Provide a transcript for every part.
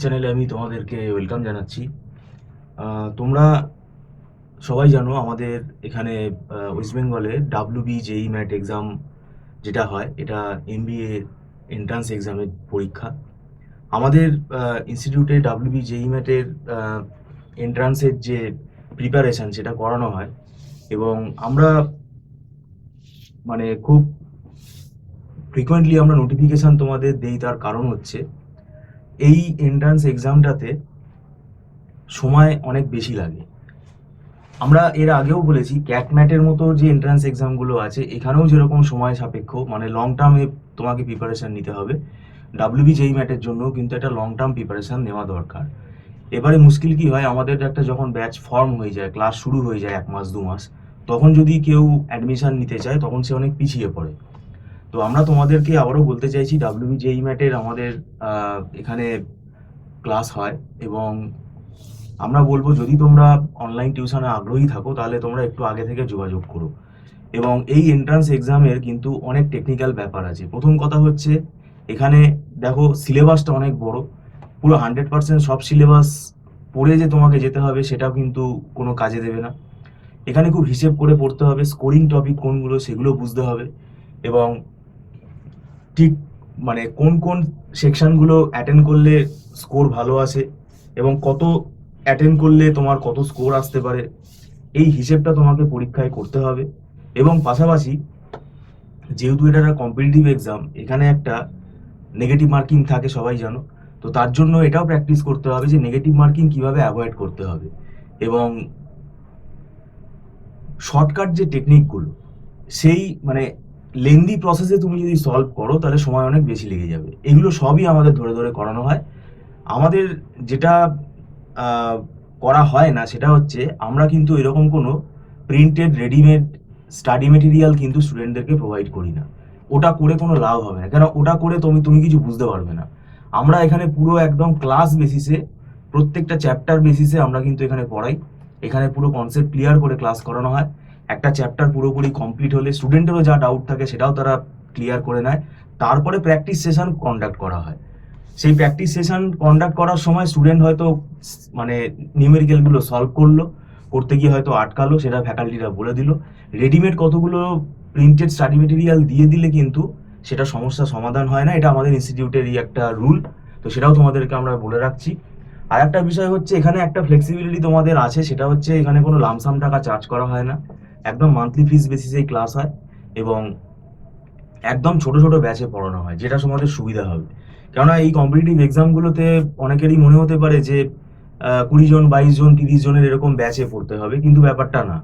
চ্যানেলে আমি তোমাদেরকে ওয়েলকাম জানাচ্ছি। তোমরা সবাই জানো আমাদের এখানে ওয়েস্ট বেঙ্গলে ডাব্লিউবি জেই ম্যাট এক্সাম যেটা হয় এটা এমবিএ এন্ট্রান্স এক্সামের পরীক্ষা। আমাদের ইনস্টিটিউটে ডাব্লিউবি জেই ম্যাটের এন্ট্রান্সের যে প্রিপারেশন সেটা করানো হয় এবং আমরা মানে খুব ফ্রিকোয়েন্টলি আমরা নোটিফিকেশান তোমাদের দেই। তার কারণ হচ্ছে এই এন্ট্রান্স এক্সামটাতে সময় অনেক বেশি লাগে। আমরা এর আগেও বলেছি ক্যাটম্যাটের মতো যে এন্ট্রান্স এক্সামগুলো আছে এখানেও যেরকম সময় সাপেক্ষ মানে লং টার্মে তোমাকে প্রিপারেশান নিতে হবে, ডাব্লিউবি জেই ম্যাটের জন্য কিন্তু একটা লং টার্ম প্রিপারেশান নেওয়া দরকার। এবারে মুশকিল কি হয়, আমাদের একটা যখন ব্যাচ ফর্ম হয়ে যায়, ক্লাস শুরু হয়ে যায় 1 মাস 2 মাস, তখন যদি কেউ অ্যাডমিশান নিতে চায় তখন সে অনেক পিছিয়ে পড়ে। তো আমরা তোমাদেরকে আবারও বলতে চাইছি ডাব্লিউবি জেই ম্যাটের আমাদের এখানে ক্লাস হয় এবং আমরা বলবো যদি তোমরা অনলাইন টিউশনে আগ্রহী থাকো তাহলে তোমরা একটু আগে থেকে যোগাযোগ করো। এবং এই এন্ট্রান্স এক্সামের কিন্তু অনেক টেকনিক্যাল ব্যাপার আছে। প্রথম কথা হচ্ছে এখানে দেখো সিলেবাসটা অনেক বড়, পুরো 100% সব সিলেবাস পড়ে যে তোমাকে যেতে হবে সেটাও কিন্তু কোনো কাজে দেবে না। এখানে খুব হিসেব করে পড়তে হবে, স্কোরিং টপিক কোনগুলো সেগুলো বুঝতে হবে এবং ঠিক মানে কোন কোন সেকশনগুলো অ্যাটেন্ড করলে স্কোর ভালো আসে এবং কত অ্যাটেন্ড করলে তোমার কত স্কোর আসতে পারে এই হিসেবটা তোমাকে পরীক্ষায় করতে হবে। এবং পাশাপাশি যেহেতু এটা একটা কম্পিটিটিভ এক্সাম, এখানে একটা নেগেটিভ মার্কিং থাকে সবাই জানো। তো তার জন্য এটাও প্র্যাকটিস করতে হবে যে নেগেটিভ মার্কিং কিভাবে অ্যাভয়েড করতে হবে এবং শর্টকাট যে টেকনিকগুলো সেই মানে লেন্দি প্রসেসে তুমি যদি সলভ করো তাহলে সময় অনেক বেশি লেগে যাবে। এগুলো সবই আমাদের ধরে ধরে করানো হয়। আমাদের যেটা করা হয় না সেটা হচ্ছে আমরা কিন্তু এরকম কোনো প্রিন্টেড রেডিমেড স্টাডি মেটেরিয়াল কিন্তু স্টুডেন্টদেরকে প্রোভাইড করি না। ওটা করে কোনো লাভ হবে না, কেন ওটা করে তুমি কিছু বুঝতে পারবে না। আমরা এখানে পুরো একদম ক্লাস বেসিসে প্রত্যেকটা চ্যাপ্টার বেসিসে আমরা কিন্তু এখানে পড়াই। এখানে পুরো কনসেপ্ট ক্লিয়ার করে ক্লাস করানো হয়। একটা চ্যাপ্টার পুরোপুরি কমপ্লিট হলে স্টুডেন্টেরও যা ডাউট থাকে সেটাও তারা ক্লিয়ার করে নেয়। তারপরে প্র্যাকটিস সেশন কন্ডাক্ট করা হয়। সেই প্র্যাকটিস সেশন কন্ডাক্ট করার সময় স্টুডেন্ট হয়তো মানে নিউমেরিক্যালগুলো সলভ করলো, করতে গিয়ে হয়তো আটকালো, সেটা ফ্যাকাল্টিরা বলে দিল। রেডিমেড কতগুলো প্রিন্টেড স্টাডি মেটেরিয়াল দিয়ে দিলে কিন্তু সেটা সমস্যার সমাধান হয় না। এটা আমাদের ইনস্টিটিউটেরই একটা রুল, তো সেটাও তোমাদেরকে আমরা বলে রাখছি। আর একটা বিষয় হচ্ছে এখানে একটা ফ্লেক্সিবিলিটি তোমাদের আছে, সেটা হচ্ছে এখানে কোনো লামসাম টাকা চার্জ করা হয় না, একদম মান্থলি ফিস বেসিসেই ক্লাস হয় এবং একদম ছোট ছোট ব্যাচে পড়ানো হয়, যেটা তোমাদের সুবিধা হবে। কেননা এই কম্পিটিটিভ এক্সামগুলোতে অনেকেরই মনে হতে পারে যে 20 জন 22 জন 30 জনের এরকম ব্যাচে পড়তে হবে, কিন্তু ব্যাপারটা না।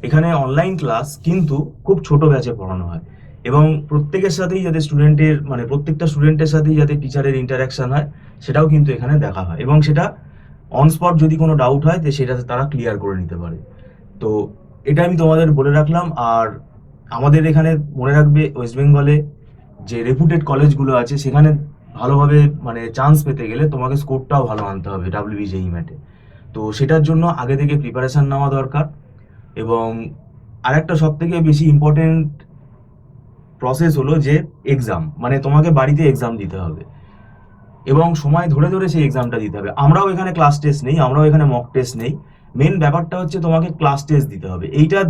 এখানে অনলাইন ক্লাস কিন্তু খুব ছোট ব্যাচে পড়ানো হয় এবং প্রত্যেকের সাথেই যাতে স্টুডেন্টের মানে প্রত্যেকটা স্টুডেন্টের সাথেই যাতে টিচারের ইন্টারাকশন হয় সেটাও কিন্তু এখানে দেখা হয় এবং সেটা অন স্পট যদি কোনো ডাউট হয় তো সেটা তারা ক্লিয়ার করে নিতে পারে। তো এটা আমি তোমাদের বলে রাখলাম। আর আমাদের এখানে মনে রাখবে ওয়েস্ট বেঙ্গলে যে রেপুটেড কলেজগুলো আছে সেখানে ভালোভাবে মানে চান্স পেতে গেলে তোমাকে স্কোরটাও ভালো আনতে হবে ডাব্লিউবিজেই ম্যাটে। তো সেটার জন্য আগে থেকে প্রিপারেশন নেওয়া দরকার। এবং আরেকটা সব থেকে বেশি ইম্পর্টেন্ট প্রসেস হলো যে এক্সাম মানে তোমাকে বাড়িতে এক্সাম দিতে হবে এবং সময় ধরে ধরে সেই এক্সামটা দিতে হবে। আমরাও এখানে ক্লাস টেস্ট নেই, আমরাও এখানে মক টেস্ট নেই। মেন ব্যাপারটা হচ্ছে তোমাকে ক্লাস টেস্ট দিতে হবে। এইটা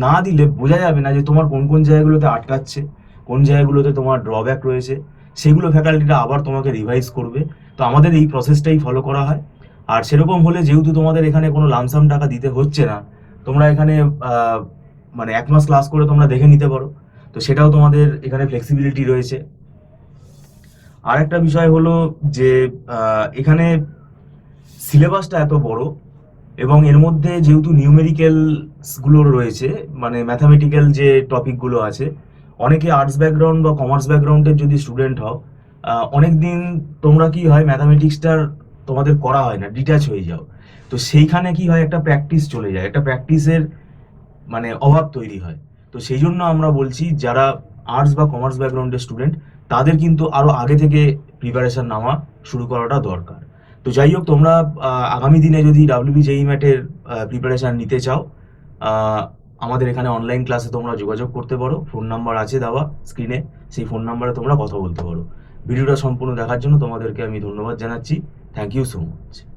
না দিলে বোঝা যাবে না যে তোমার কোন কোন জায়গাগুলোতে আটকাচ্ছে, কোন জায়গাগুলোতে তোমার ড্রব্যাক রয়েছে, সেগুলো ফ্যাকাল্টিটা আবার তোমাকে রিভাইজ করবে। তো আমাদের এই প্রসেসটাই ফলো করা হয়। আর সেরকম হলে যেহেতু তোমাদের এখানে কোনো লামসাম টাকা দিতে হচ্ছে না, তোমরা এখানে মানে 1 মাস ক্লাস করে তোমরা দেখে নিতে পারো। তো সেটাও তোমাদের এখানে ফ্লেক্সিবিলিটি রয়েছে। আর একটা বিষয় হলো যে এখানে সিলেবাসটা এত বড় এবং এর মধ্যে যেহেতু নিউমেরিক্যালসগুলো রয়েছে মানে ম্যাথামেটিক্যাল যে টপিকগুলো আছে, অনেকে আর্টস ব্যাকগ্রাউন্ড বা কমার্স ব্যাকগ্রাউন্ডের যদি স্টুডেন্ট হও, অনেক দিন তোমরা কি হয় ম্যাথামেটিক্সটার তোমাদের করা হয় না, ডিট্যাচ হয়ে যাও। তো সেইখানে কি হয় একটা প্র্যাকটিস চলে যায়, একটা প্র্যাকটিসের মানে অভাব তৈরি হয়। তো সেই জন্য আমরা বলছি যারা আর্টস বা কমার্স ব্যাকগ্রাউন্ডের স্টুডেন্ট তাদের কিন্তু আরো আগে থেকে প্রিপারেশন নেওয়া শুরু করাটা দরকার। তো যাই হোক, তোমরা আগামী দিনে যদি ডাব্লিউবি জেই ম্যাটের প্রিপারেশন নিতে চাও, আমাদের এখানে অনলাইন ক্লাসে তোমরা যোগাযোগ করতে পারো। ফোন নাম্বার আছে দেওয়া স্ক্রিনে, সেই ফোন নাম্বারে তোমরা কথা বলতে পারো। ভিডিওটা সম্পূর্ণ দেখার জন্য তোমাদেরকে আমি ধন্যবাদ জানাচ্ছি। Thank you so much.